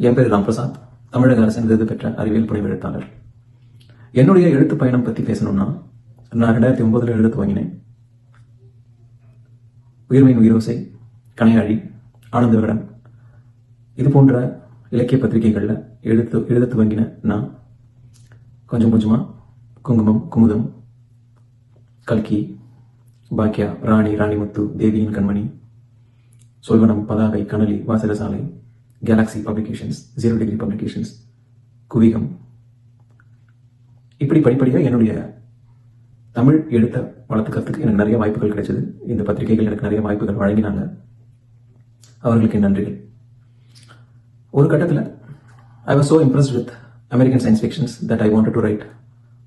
என் பேர் ராம்பிரசாத், தமிழக அரசின் விருது பெற்ற அறிவியல் புனைவு எழுத்தாளர். என்னுடைய எழுத்து பயணம் பற்றி பேசணும்னா, நான் 2009 எழுத துவங்கினேன். உயிர்மையின் உயிரோசை, கணையாழி, ஆனந்த விகடன் இது போன்ற இலக்கிய பத்திரிகைகளில் எழுத துவங்கின நான் கொஞ்சம் கொஞ்சமாக குங்குமம், குமுதம், கல்கி, பாக்கியா, ராணிமுத்து, தேவியின் Kanmani, Solvanam, Padhaagai, Kanali, Vasagasalai, Galaxy Publications, 0 degree Publications, Kuvikam, இப்படி படிப்படியாக என்னுடைய தமிழ் எழுத்தை வளர்த்துக்கிறதுக்கு எனக்கு நிறைய வாய்ப்புகள் கிடைச்சது. இந்த பத்திரிகைகள் எனக்கு நிறைய வாய்ப்புகள் வழங்கினாங்க. அவர்களுக்கு என் நன்றிகள். ஒரு கட்டத்தில் I was so impressed with American science fictions that I wanted to write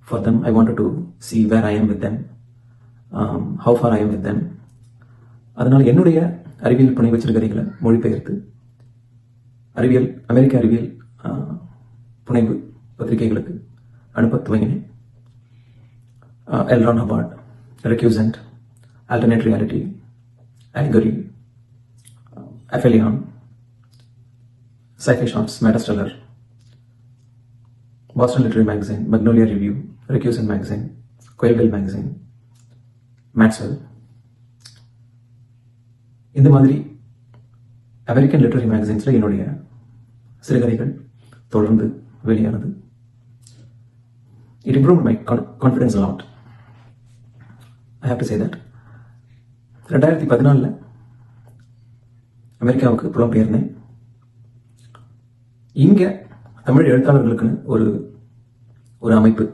for them. I wanted to see where I am with them, how far I am with them. அதனால் என்னுடைய அறிவியல் புனைவு சிறுகதைகளை மொழிபெயர்த்து அமெரிக்க அறிவியல் புனைவு பத்திரிகைகளுக்கு அனுப்ப துவங்கினேன். L Ron Hubbard, Recusant, Alternate Reality, Allegory, Aphelion, SciFi Shorts, Metastellar, Boston Literary Magazine, Magnolia Review, Recusant Magazine, Quail Bell Magazine, Maxwell, இந்த மாதிரி அமெரிக்கன் லிட்டரரி மேகசின்ஸில் என்னுடைய சிறுகதைகள் தொடர்ந்து வெளியானது. It improved my confidence a lot. I have to say that. 2014 அமெரிக்காவுக்கு புலம்பெயர்ந்தேன். இங்கே தமிழ் எழுத்தாளர்களுக்குன்னு ஒரு அமைப்பு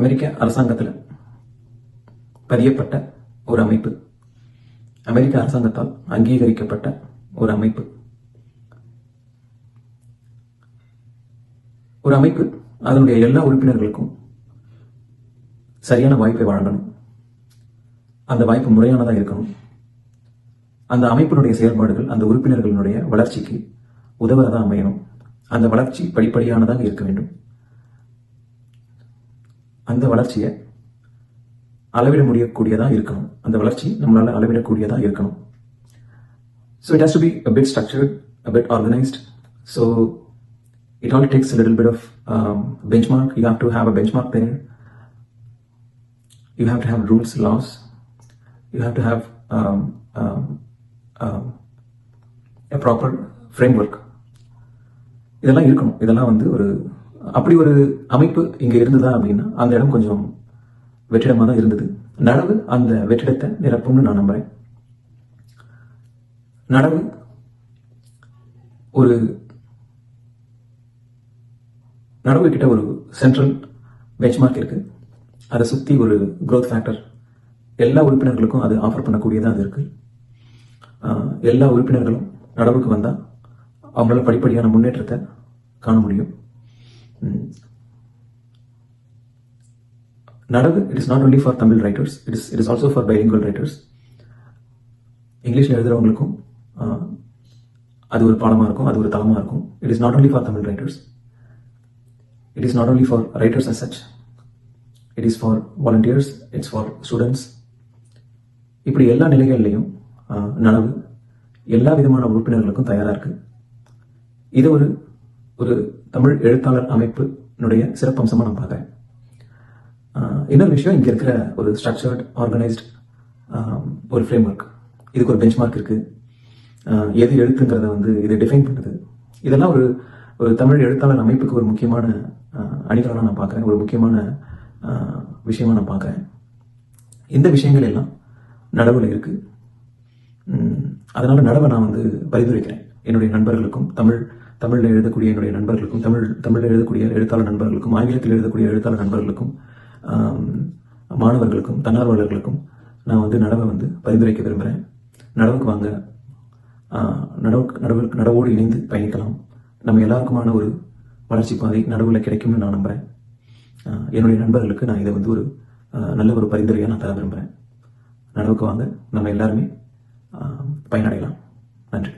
அமெரிக்க அரசாங்கத்தில் பதியப்பட்ட ஒரு அமைப்பு, அமெரிக்க அரசாங்கத்தால் அங்கீகரிக்கப்பட்ட ஒரு அமைப்பு, அதனுடைய எல்லா உறுப்பினர்களுக்கும் சரியான வாய்ப்பை வழங்கணும். அந்த வாய்ப்பு முறையானதாக இருக்கணும். அந்த அமைப்பினுடைய செயல்பாடுகள் அந்த உறுப்பினர்களுடைய வளர்ச்சிக்கு உதவுறதா அமையணும். அந்த வளர்ச்சி படிப்படியானதாக இருக்க வேண்டும். அந்த வளர்ச்சியை அளவிட முடியக்கூடியதா இருக்கணும். அந்த வளர்ச்சி நம்மளால அளவிடக்கூடியதா இருக்கணும். So it has to be a bit structured, a bit organized. So it all takes a little bit of benchmark. You have to have a benchmark there. You have to have rules, laws. You have to have a proper framework. இதெல்லாம் இருக்கணும். இதெல்லாம் அப்படி ஒரு அமைப்பு இங்கே இருந்ததா அப்படின்னா அந்த இடம் கொஞ்சம் வெற்றிடமாக தான் இருந்தது. நடவு அந்த வெற்றிடத்தை நிரப்பும்னு நான் நம்புறேன். நடவு கிட்ட ஒரு சென்ட்ரல் பெஞ்ச்மார்க் இருக்கு. அதை சுற்றி ஒரு growth ஃபேக்டர் எல்லா உறுப்பினர்களுக்கும் அது ஆஃபர் பண்ணக்கூடியதாக அது இருக்கு. எல்லா உறுப்பினர்களும் நடவுக்கு வந்தால் அவங்களால படிப்படியான முன்னேற்றத்தை காண முடியும். நடவு it is not only for Tamil writers, it is also for bilingual writers. இங்கிலீஷில் எழுதுறவங்களுக்கும் அது ஒரு பாடமாக இருக்கும், அது ஒரு தளமாக இருக்கும். It is not only for Tamil writers. It is not only for writers as such. It is for volunteers, it's for students. இப்படி எல்லா நிலைகள்லையும் நடவு எல்லா விதமான உறுப்பினர்களுக்கும் தயாராக இருக்கு. இது ஒரு தமிழ் எழுத்தாளர் அமைப்பினுடைய சிறப்பம்சமாக நான் பார்க்குறேன். இன்னொரு விஷயம், இங்கே இருக்கிற ஒரு ஸ்ட்ரக்சர்ட், ஆர்கனைஸ்ட் ஒரு ஃப்ரேம் ஒர்க், இதுக்கு ஒரு பெஞ்ச்மார்க் இருக்கு. எது எழுத்துங்கிறத இது டிஃபைன் பண்ணுது. இதெல்லாம் ஒரு தமிழ் எழுத்தாளர் அமைப்புக்கு ஒரு முக்கியமான அணிகளாக நான் பார்க்குறேன், ஒரு முக்கியமான விஷயமா நான் பார்க்குறேன். இந்த விஷயங்கள் எல்லாம் நடவுல இருக்கு. அதனால நடவை நான் பரிந்துரைக்கிறேன் என்னுடைய நண்பர்களுக்கும், தமிழில் எழுதக்கூடிய என்னுடைய நண்பர்களுக்கும், தமிழில் எழுதக்கூடிய எழுத்தாளர் நண்பர்களுக்கும், ஆங்கிலத்தில் எழுதக்கூடிய எழுத்தாளர் நண்பர்களுக்கும், மாணவர்களுக்கும், தன்னார்வலர்களுக்கும் நான் நடவை பரிந்துரைக்க விரும்புகிறேன். நடவுக்கு வாங்க, நடவோடு இணைந்து பயணிக்கலாம். நம்ம எல்லாருக்குமான ஒரு வளர்ச்சி பாதை நடுவில் கிடைக்கும்னு நான் நம்புகிறேன். என்னுடைய நண்பர்களுக்கு நான் இதை ஒரு நல்ல ஒரு பரிந்துரையாக நான் தர விரும்புகிறேன். நடவுக்கு வாங்க, நம்ம எல்லாருமே பயனடையலாம். நன்றி.